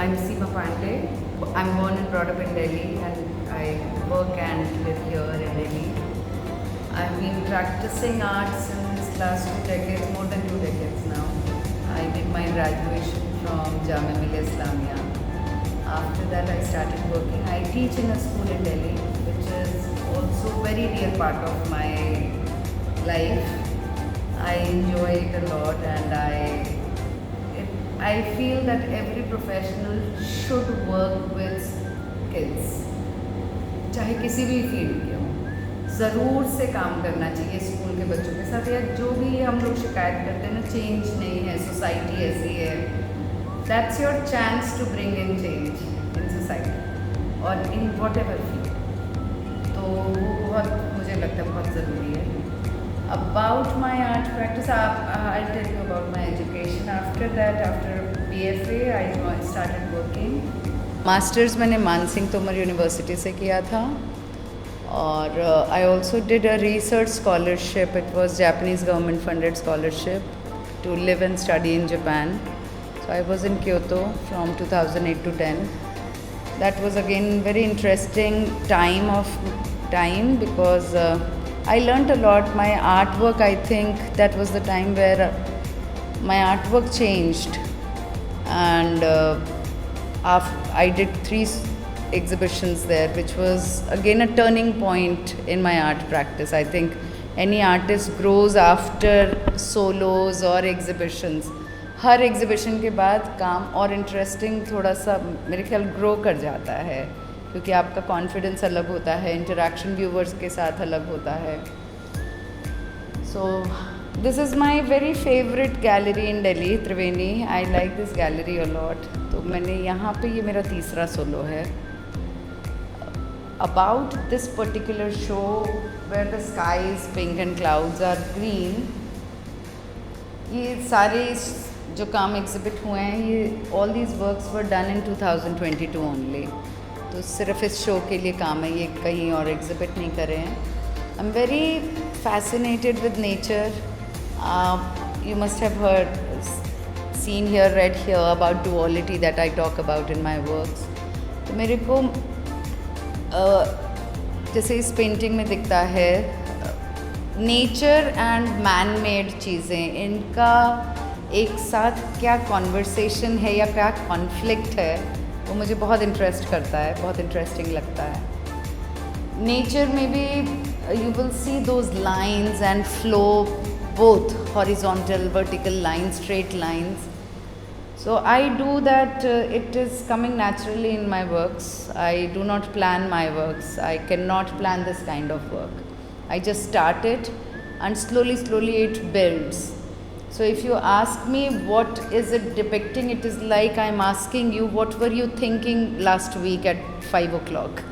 I'm Seema Pandey. I'm born and brought up in Delhi and I work and live here in Delhi. I've been practicing art since last 2 decades, more than 2 decades now. I did my graduation from Jamia Millia Islamia. After that I started working. I teach in a school in Delhi, which is also very real part of my life. I enjoy it a lot and I feel that every professional should work with kids, चाहे किसी भी field के हो, ज़रूर से काम करना चाहिए स्कूल के बच्चों के साथ। या जो भी हम लोग शिकायत करते हैं ना, चेंज नहीं है, सोसाइटी ऐसी है, that's your chance to bring in change in society और इन वॉट एवर फील्ड। तो वो बहुत, मुझे लगता है बहुत ज़रूरी है। About my art practice, I'll tell you about my education. After that, after BFA, I started working. Masters मैंने मानसिंह तोमर यूनिवर्सिटी से किया था और I also did a research scholarship. It was Japanese government funded scholarship to live and study in Japan. So I was in Kyoto from 2008 to 10. That was again very interesting time because I learnt a lot. My artwork, I think that was the time where my artwork changed, and I did 3 exhibitions there, which was again a turning point in my art practice. I think any artist grows after solos or exhibitions. Her exhibition के बाद काम और interesting थोड़ा सा मेरे ख्याल grow कर जाता है, क्योंकि आपका कॉन्फिडेंस अलग होता है, इंटरेक्शन व्यूवर्स के साथ अलग होता है। So this is my very favourite gallery in Delhi, Triveni. I like this gallery a lot. तो मैंने यहाँ पे, ये मेरा तीसरा सोलो है। About this particular show where the skies pink and clouds are green, ये सारे जो काम एग्जिबिट हुए हैं, ये all these works were done in 2022 only. तो सिर्फ इस शो के लिए काम है, ये कहीं और एग्जिबिट नहीं करे हैं। I am very fascinated with nature. You must have heard, seen here, read here about duality that I talk about in my works. तो मेरे को जैसे इस पेंटिंग में दिखता है, नेचर एंड मैन मेड चीज़ें, इनका एक साथ क्या कॉन्वर्सेशन है या क्या कॉन्फ्लिक्ट है, वो मुझे बहुत इंटरेस्ट करता है, बहुत इंटरेस्टिंग लगता है। नेचर में भी you will see those lines and flow, both horizontal, vertical lines, straight lines. So I do that, it is coming naturally in my works. I do not plan my works. I cannot plan this kind of work. I just start it and slowly it builds. So if you ask me what is it depicting, it is like I am asking you what were you thinking last week at 5 o'clock.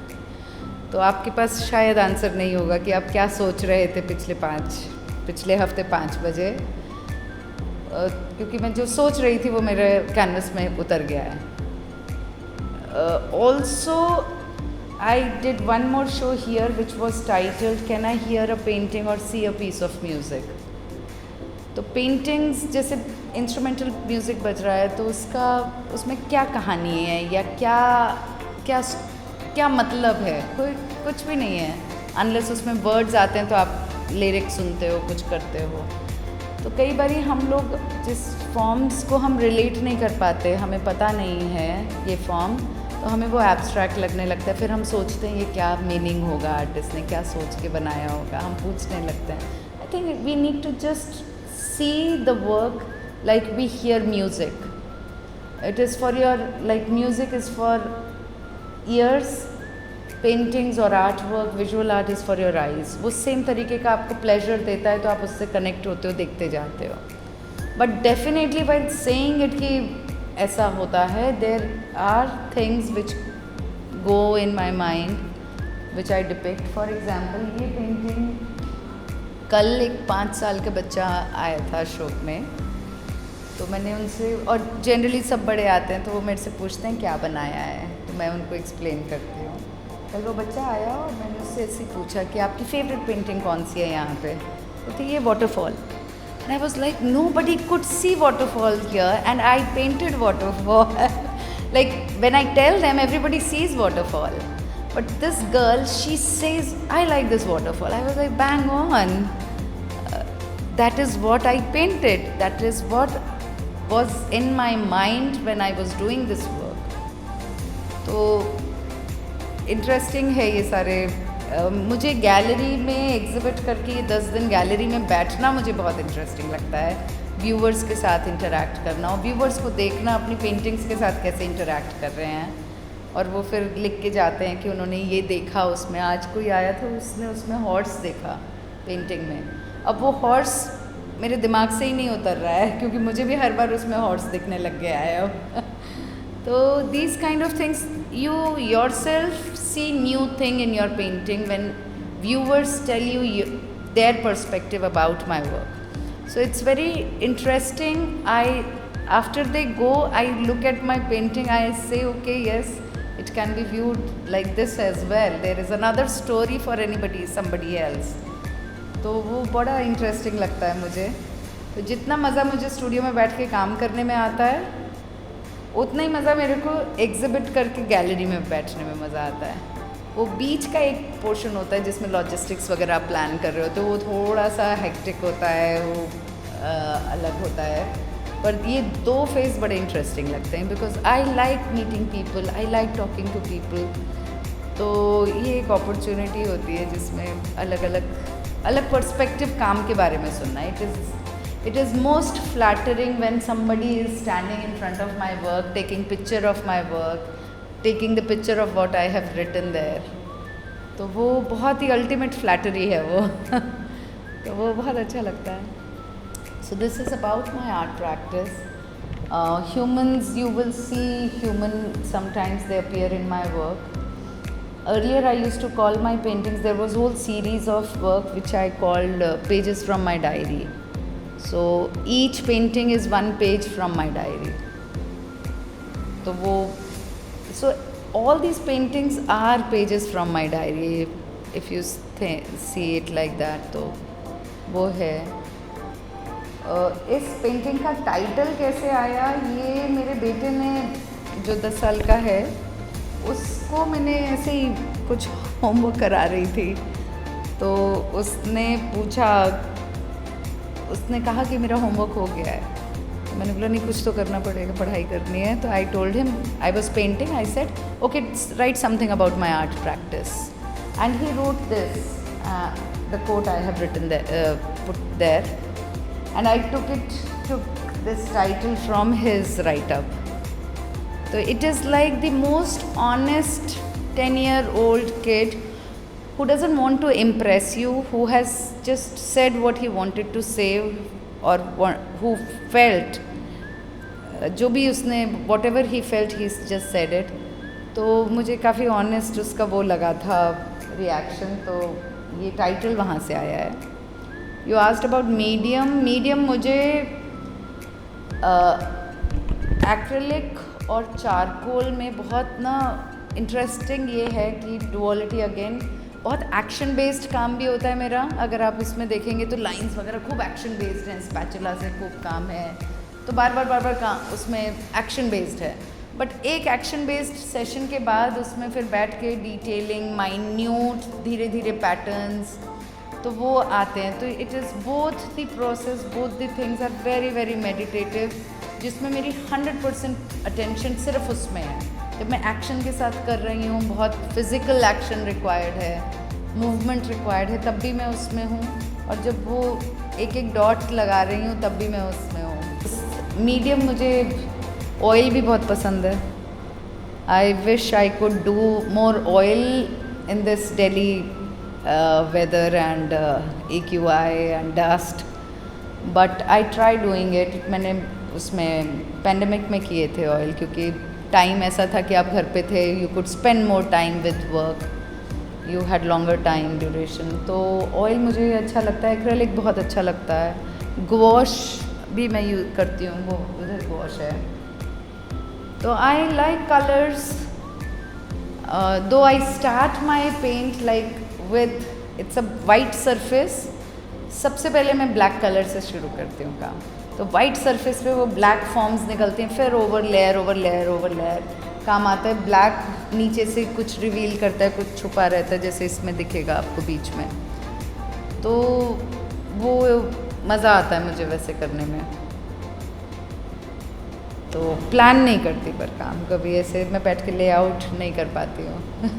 तो आपके पास शायद answer नहीं होगा कि आप क्या सोच रहे थे पिछले हफ्ते 5 बजे, क्योंकि मैं जो सोच रही थी वो मेरे कैनवस में उतर गया है। Also I did one more show here which was titled Can I Hear a Painting or See a Piece of Music? तो पेंटिंग्स, जैसे इंस्ट्रूमेंटल म्यूज़िक बज रहा है तो उसमें क्या कहानी है या क्या मतलब है, कुछ भी नहीं है, अनलेस उसमें वर्ड्स आते हैं तो आप लिरिक्स सुनते हो, कुछ करते हो। तो कई बारी हम लोग जिस फॉर्म्स को हम रिलेट नहीं कर पाते, हमें पता नहीं है ये फॉर्म, तो हमें वो एब्स्ट्रैक्ट लगने लगता है। फिर हम सोचते हैं ये क्या मीनिंग होगा, आर्टिस्ट ने क्या सोच के बनाया होगा, हम पूछने लगते हैं। I think we need to just see the work like we hear music. It is for your, like music is for ears, paintings और art work, visual art is for your eyes. वो same तरीके का आपको pleasure देता है तो आप उससे कनेक्ट होते हो, देखते जाते हो। But definitely while saying it कि ऐसा होता है, there are things which go in my mind which I depict. For example, ये पेंटिंग कल एक 5 साल का बच्चा आया था शो में, तो मैंने उनसे, और जनरली सब बड़े आते हैं तो वो मेरे से पूछते हैं क्या बनाया है, तो मैं उनको एक्सप्लेन करती हूँ। कल वो बच्चा आया और मैंने उससे ऐसे पूछा कि आपकी फेवरेट पेंटिंग कौन सी है यहाँ पे, तो ये waterfall. And I was like, nobody could see waterfall here and I painted waterfall. Like when I tell them, everybody sees waterfall, but this girl, she says, I like this waterfall. I was like, bang on. That is what I painted. That is what was in my mind when I was doing this work. तो interesting है ये सारे। मुझे gallery में exhibit करके 10 दिन gallery में बैठना मुझे बहुत इंटरेस्टिंग लगता है। व्यूवर्स के साथ इंटरैक्ट करना और व्यूवर्स को देखना अपनी पेंटिंग्स के साथ कैसे इंटरैक्ट कर रहे हैं, और वो फिर लिख के जाते हैं कि उन्होंने ये देखा उसमें। आज कोई आया था, उसने उसमें हॉर्स देखा पेंटिंग में। अब वो हॉर्स मेरे दिमाग से ही नहीं उतर रहा है, क्योंकि मुझे भी हर बार उसमें हॉर्स दिखने लग गया है अब। तो these kind of things, you yourself see new thing in your painting when viewers tell you their perspective about my work. So it's very interesting. After they go, I look at my painting, I say, okay, yes, it can be viewed like this as well. There is another story for somebody else. तो वो बड़ा interesting लगता है मुझे। तो जितना मज़ा मुझे स्टूडियो में बैठ के काम करने में आता है, उतना ही मज़ा मेरे को एग्जिबिट करके गैलरी में बैठने में मज़ा आता है। वो बीच का एक पोर्शन होता है जिसमें लॉजिस्टिक्स वगैरह आप प्लान कर रहे हो, तो वो थोड़ा सा हेक्टिक होता है, वो अलग होता है। पर ये 2 फेज़ बड़े इंटरेस्टिंग लगते हैं, because I like meeting people, I like talking to people. तो ये एक अपॉर्चुनिटी होती है जिसमें अलग पर्सपेक्टिव काम के बारे में सुनना। It is most flattering when somebody is standing in front of my work, taking picture of my work, taking the picture of what I have written there. तो वो बहुत ही ultimate flattery है वो। तो वो बहुत अच्छा लगता है। So this is about my art practice. Humans, you will see human, sometimes they appear in my work. Earlier I used to call my paintings, there was a whole series of work which I called pages from my diary. So each painting is 1 page from my diary. So all these paintings are pages from my diary, if you see it like that. तो वो है। इस painting का title कैसे आया, ये मेरे बेटे ने जो 10 साल का है, उसको मैंने ऐसे ही कुछ होमवर्क करा रही थी, तो उसने पूछा, उसने कहा कि मेरा होमवर्क हो गया है। तो मैंने बोला नहीं, कुछ तो करना पड़ेगा, पढ़ाई करनी है। तो I told him, I was painting, I said okay, write something about my art practice, and he wrote this, the quote I have written put there, and I took this title from his write-up. So it is like the most honest 10-year-old kid who doesn't want to impress you, who has just said what he wanted to say, or who felt जो भी उसने whatever he felt, he just said it. तो मुझे काफ़ी honest उसका वो लगा था reaction, तो ये टाइटल वहाँ से आया है। You asked about medium मुझे एक्रेलिक और चारकोल में बहुत ना इंटरेस्टिंग ये है कि डुअलिटी, अगेन बहुत एक्शन बेस्ड काम भी होता है मेरा। अगर आप इसमें देखेंगे तो लाइंस वगैरह खूब एक्शन बेस्ड हैं, स्पैचुला से खूब काम है, तो बार बार काम उसमें एक्शन बेस्ड है। बट एक एक्शन बेस्ड सेशन के बाद उसमें फिर बैठ के डिटेलिंग, माइन्यूट, धीरे धीरे पैटर्न्स, तो वो आते हैं। तो it is both the process, both the things are very very meditative, जिसमें मेरी 100% अटेंशन सिर्फ उसमें है। जब मैं एक्शन के साथ कर रही हूँ, बहुत फिज़िकल एक्शन रिक्वायर्ड है, मूवमेंट रिक्वायर्ड है, तब भी मैं उसमें हूँ, और जब वो एक एक डॉट लगा रही हूँ तब भी मैं उसमें हूँ। मीडियम, मुझे ऑयल भी बहुत पसंद है। I wish I could do more oil in this Delhi weather and AQI and dust, but I try doing it. मैंने उसमें पेंडेमिक में किए थे ऑयल, क्योंकि टाइम ऐसा था कि आप घर पे थे, you could spend more time with work, you had longer time duration. तो ऑयल मुझे अच्छा लगता है, एक्रेलिक बहुत अच्छा लगता है, गॉश भी मैं यूज करती हूँ, वो उधर गॉश है। तो आई like colours, though I start my paint like with it's a white surface. सबसे पहले मैं ब्लैक कलर से शुरू करती हूँ काम, तो वाइट सरफेस पे वो ब्लैक फॉर्म्स निकलते हैं, फिर over layer over layer over layer, काम आता है। ब्लैक नीचे से कुछ रिवील करता है, कुछ छुपा रहता है, जैसे इसमें दिखेगा आपको बीच में। तो वो मज़ा आता है मुझे वैसे करने में। तो प्लान नहीं करती पर काम कभी ऐसे मैं बैठ के लेआउट नहीं कर पाती हूँ।